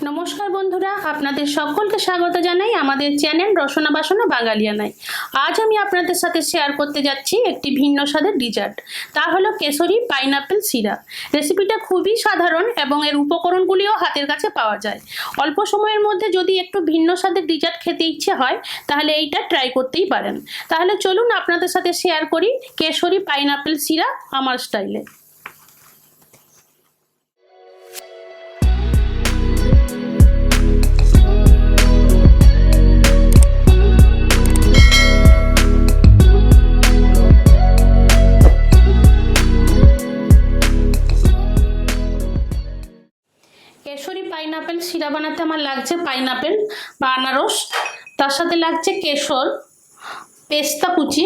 नमस्कार बंधुरा आपनादेर सकलके स्वागत जानाई आमादेर चैनल रसना बासना बांगालियानाय। आज आमी आपनादेर साथे शेयर करते जाচ্ছি एकटी भिन्न स्वादेर डिजार्ट, ता हलो केशरी पाइनएप्पल शीरा। रेसिपिटा खूबই साधारण एबं एर उपकरणगुलिও हातेर काছে पाওয়া যায়। अल्प समयेर मধ্যে যদি একটু ভিন্ন স্বাদের ডিজার্ট খেতে ইচ্ছে হয় তাহলে এইটা ট্রাই করতেই পারেন। তাহলে চলুন আপনাদের সাথে শেয়ার করি কেশরি পাইনএপ্পল शीरा আমার স্টাইলে। केशरी पाइनएप्पल शीरा बनाते आमार लागছে पाइनएप्पल বা আনারস, তার সাথে লাগছে কেশর, পেস্তা কুচি,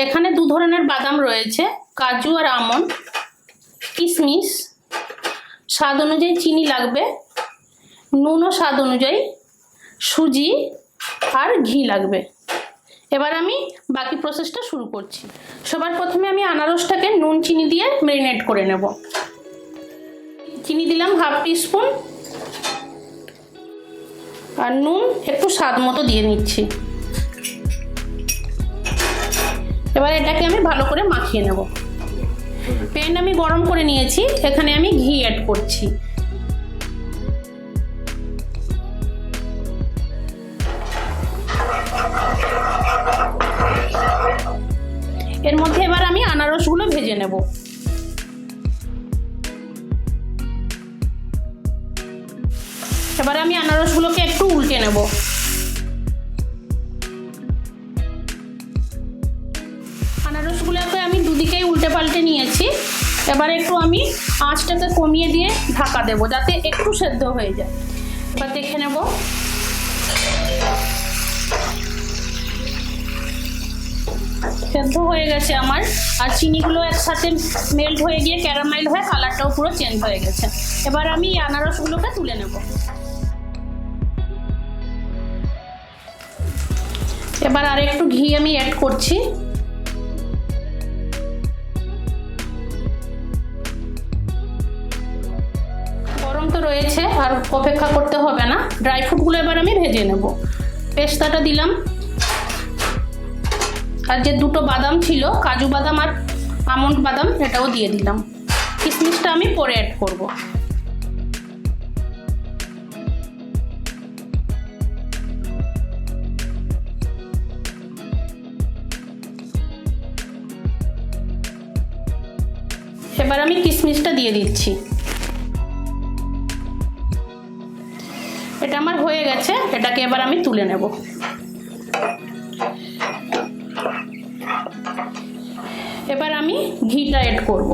এখানে দু ধরনের বাদাম রয়েছে, কাজু আর আমন্ড, কিশমিশ, স্বাদ অনুযায়ী চিনি লাগবে, নুনও স্বাদ অনুযায়ী, সুজি আর ঘি লাগবে। এবার আমি বাকি প্রসেসটা শুরু করছি। সবার প্রথমে আমি আনারসটাকে নুন চিনি দিয়ে ম্যারিনেট করে নেব। চিনি দিলাম হাফ টিস্পুন আর নুন একটু স্বাদ মতো দিয়ে নিচ্ছি। এবার এটাকে আমি ভালো করে মাখিয়ে নেব। প্যান আমি গরম করে নিয়েছি, এখানে আমি ঘি অ্যাড করছি। এর মধ্যে এবার আমি আনারসগুলো ভেজে নেব। এবার আমি আনারসগুলোকে একটু উল্টে নেব। আনারসগুলোকে আমি দুদিকেই উল্টে পাল্টে নিয়েছি। এবার একটু আমি আঁচটাকে কমিয়ে দিয়ে ঢাকা দেব যাতে একটু সেদ্ধ হয়ে যায়। এবার দেখে নেব। সেদ্ধ হয়ে গেছে আমার, আর চিনিগুলো একসাথে মেল্ট হয়ে গিয়ে ক্যারামেল হয়ে কালারটাও পুরো চেঞ্জ হয়ে গেছে। এবার আমি এই আনারসগুলোকে তুলে নেব। এবার আর একটু ঘি আমি অ্যাড করছি। গরম তো রয়েছে, আর অপেক্ষা করতে হবে না। ড্রাই ফ্রুটগুলো এবার আমি ভেজে নেব। পেস্তাটা দিলাম, আর যে দুটো বাদাম ছিল, কাজু বাদাম আর আমন্ড বাদাম, এটাও দিয়ে দিলাম। কিশমিশটা আমি পরে অ্যাড করব। এবার আমি কিশমিশটা দিয়ে দিচ্ছি। এটা আমার হয়ে গেছে, এটাকে এবার আমি তুলে নেব। এবার আমি ঘিটা অ্যাড করব।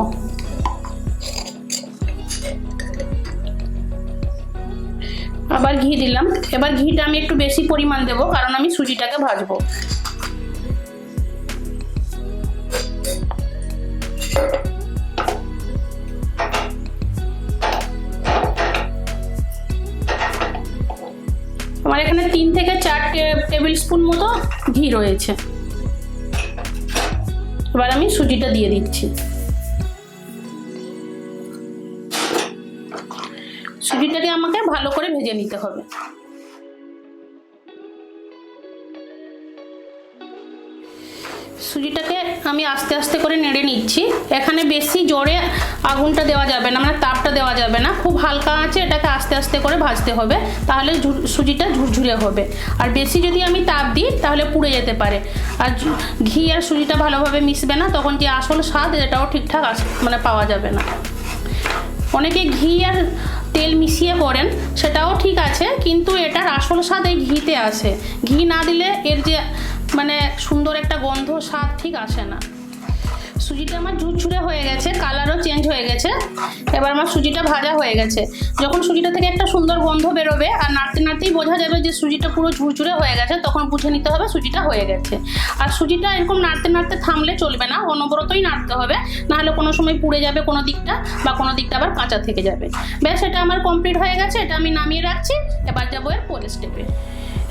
আবার ঘি দিলাম। এবার ঘিটা আমি একটু বেশি পরিমাণ দেব, কারণ আমি সুজিটাকে ভাজবো। আমার এখানে 3 থেকে 4 টেবিল স্পুন মতো ঘি রয়েছে। এবার আমি সুজিটা দিয়ে দিচ্ছি। সুজিটাকে আমাকে ভালো করে ভেজে নিতে হবে। সুজিটাকে আমি আস্তে আস্তে করে নেড়ে নিচ্ছি। এখানে বেশি জোরে আগুনটা দেওয়া যাবে না, মানে তাপটা দেওয়া যাবে না। খুব হালকা আঁচে এটাকে আস্তে আস্তে করে ভাজতে হবে, তাহলে সুজিটা ঝুরঝুরে হবে। আর বেশি যদি আমি তাপ দিই তাহলে পুড়ে যেতে পারে, আর ঘি আর সুজিটা ভালোভাবে মিশবে না, তখন যে আসল স্বাদ এটাও ঠিকঠাক মানে পাওয়া যাবে না। অনেকে ঘি আর তেল মিশিয়ে করেন, সেটাও ঠিক আছে, কিন্তু এটার আসল স্বাদ এই ঘিতে আসে। ঘি না দিলে এর যে মানে সুন্দর একটা গন্ধ স্বাদ ঠিক আসে না। সুজিটা আমার ঝুরঝুরে হয়ে গেছে, কালারও চেঞ্জ হয়ে গেছে। এবার আমার সুজিটা ভাজা হয়ে গেছে। যখন সুজিটা থেকে একটা সুন্দর গন্ধ বেরোবে আর নাড়তে নাড়তেই বোঝা যাবে যে সুজিটা পুরো ঝুরঝুরে হয়ে গেছে, তখন বুঝে নিতে হবে সুজিটা হয়ে গেছে। আর সুজিটা এরকম নাড়তে নাড়তে থামলে চলবে না, অনবরতই নাড়তে হবে, নাহলে কোনো সময় পুড়ে যাবে কোনো দিকটা, বা কোনো দিকটা আবার কাঁচা থেকে যাবে। ব্যাস, এটা আমার কমপ্লিট হয়ে গেছে। এটা আমি নামিয়ে রাখছি। এবার যাবো এর পরের স্টেপে।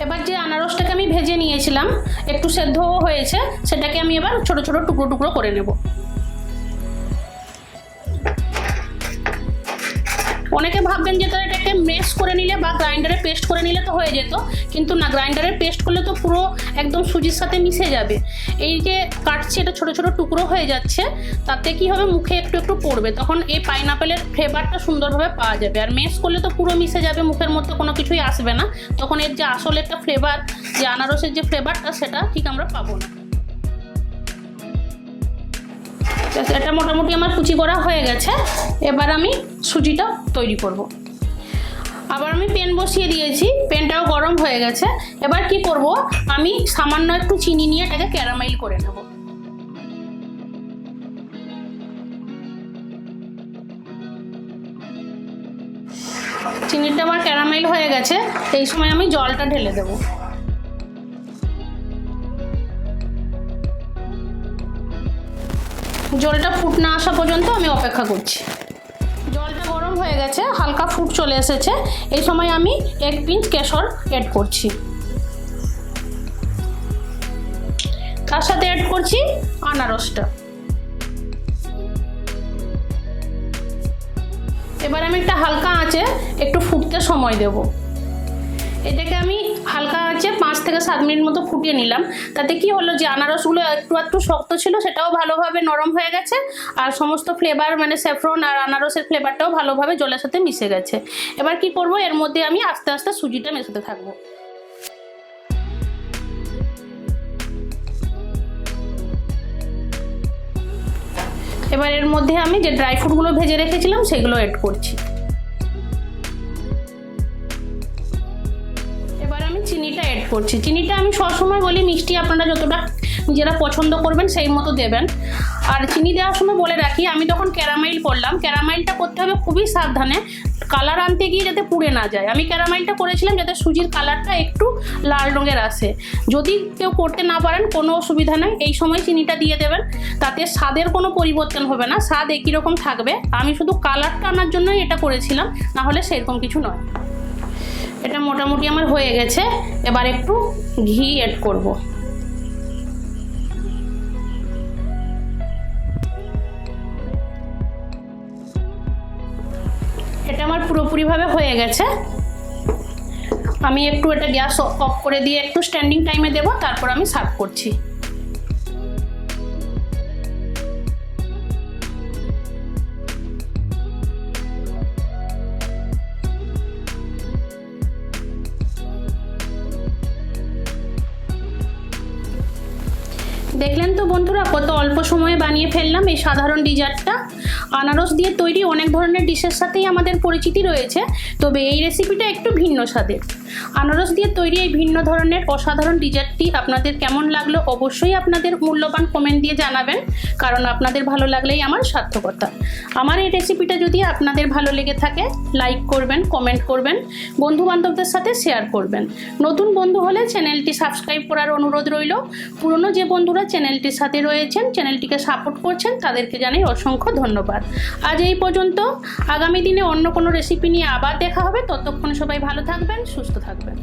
এবার যে আনারসটাকে আমি ভেজে নিয়েছিলাম, একটু সেদ্ধও হয়েছে, সেটাকে আমি এবার ছোট ছোট টুকরো টুকরো করে নেব। অনেকে ভাববেন যে তারা এটাকে ম্যাশ করে নিলে বা গ্রাইন্ডারে পেস্ট করে নিলে তো হয়ে যেত, কিন্তু না, গ্রাইন্ডারে পেস্ট করলে তো পুরো একদম সুজির সাথে মিশে যাবে। এই যে কাটছি এটা ছোট ছোট টুকরো হয়ে যাচ্ছে, তাতে কি হবে মুখে একটু একটু পড়বে, তখন এই পাইনাপেলের ফ্লেভারটা সুন্দরভাবে পাওয়া যাবে। আর ম্যাশ করলে তো পুরো মিশে যাবে, মুখের মধ্যে কোনো কিছুই আসবে না, তখন এর যে আসল একটা ফ্লেভার, যে আনারসের যে ফ্লেভারটা, সেটা ঠিক আমরা পাবো না। এটা মোটামুটি আমার কুচি করা হয়ে গেছে। এবার আমি সুজিটা তৈরি করব। আবার আমি প্যান বসিয়ে দিয়েছি, প্যানটাও গরম হয়ে গেছে। এবার কি করব, আমি সামান্য একটু চিনি নিয়ে এটাকে ক্যারামেল করে নেব। চিনিটা আমার ক্যারামেল হয়ে গেছে, এই সময় আমি জলটা ঢেলে দেবো। জলটা ফুট না আসা পর্যন্ত আমি অপেক্ষা করছি। জলটা গরম হয়ে গেছে, হালকা ফুট চলে এসেছে, এই সময় আমি 1 পিঞ্চ কেশর অ্যাড করছি। তার সাথে অ্যাড করছি আনারসটা। এবার আমি একটা হালকা আঁচে একটু ফুটতে সময় দেব। এটাকে আমি হালকা আঁচে 5 থেকে 7 মিনিট মতো ফুটিয়ে নিলাম। তাতে কি হলো, যে আনারসগুলো একটু শক্ত ছিল সেটাও ভালোভাবে নরম হয়ে গেছে, আর সমস্ত ফ্লেভার মানে স্যাফরন আর আনারসের ফ্লেভারটাও ভালোভাবে জলের সাথে মিশে গেছে। এবার কি করব, এর মধ্যে আমি আস্তে আস্তে সুজিটা মেশাতে থাকবো। এবার এর মধ্যে আমি যে ড্রাই ফ্রুটগুলো ভেজে রেখেছিলাম সেগুলো অ্যাড করছি। এবার আমি চিনিটা অ্যাড করছি। চিনিটা আমি সবসময় বলি মিষ্টি আপনারা যতটা নিজেরা পছন্দ করবেন সেই মতো দেবেন। আর চিনি দেওয়ার সময় বলে রাখি, আমি তখন ক্যারামেল করলাম, ক্যারামেলটা করতে হবে খুবই সাবধানে, কালার আনতে গিয়ে যাতে পুড়ে না যায়। আমি ক্যারামেলটা করেছিলাম যাতে সুজির কালারটা একটু লাল রঙের আসে। যদি কেউ করতে না পারেন কোনো অসুবিধা নেই, এই সময় চিনিটা দিয়ে দেবেন, তাতে স্বাদের কোনো পরিবর্তন হবে না, স্বাদ একই রকম থাকবে। আমি শুধু কালারটা আনার জন্যই এটা করেছিলাম, না হলে সেরকম কিছু নয়। এটা মোটামুটি আমার হয়ে গেছে। এবার একটু ঘি অ্যাড করব। এটা আমার পুরোপুরিভাবে হয়ে গেছে। আমি একটু এটা গ্যাস অফ করে দিয়ে একটু স্ট্যান্ডিং টাইমে দেবো, তারপর আমি সার্ভ করছি। দেখলেন তো বন্ধুরা, কত অল্প সময়ে বানিয়ে ফেললাম এই সাধারণ ডিজার্টটা। আনারস দিয়ে তৈরি অনেক ধরনের ডিশের সাথেই আমাদের পরিচিতি রয়েছে, তবে এই রেসিপিটা একটু ভিন্ন স্বাদের। আনারস দিয়ে তৈরি এই ভিন্ন ধরনের অসাধারণ ডিজার্টটি আপনাদের কেমন লাগলো অবশ্যই আপনাদের মূল্যবান কমেন্ট দিয়ে জানাবেন, কারণ আপনাদের ভালো লাগলেই আমার সার্থকতা। আমার এই রেসিপিটা যদি আপনাদের ভালো লেগে থাকে লাইক করবেন, কমেন্ট করবেন, বন্ধু বান্ধবদের সাথে শেয়ার করবেন। নতুন বন্ধু হলে চ্যানেলটি সাবস্ক্রাইব করার অনুরোধ রইল। পুরনো যে বন্ধুরা চ্যানেলটির সাথে রয়েছেন, চ্যানেলটিকে সাপোর্ট করছেন, তাদেরকে জানাই অসংখ্য ধন্যবাদ। আজ এই পর্যন্ত। আগামী দিনে অন্য কোনো রেসিপি নিয়ে আবার দেখা হবে। ততক্ষণ সবাই ভালো থাকবেন, সুস্থ থাকবেন।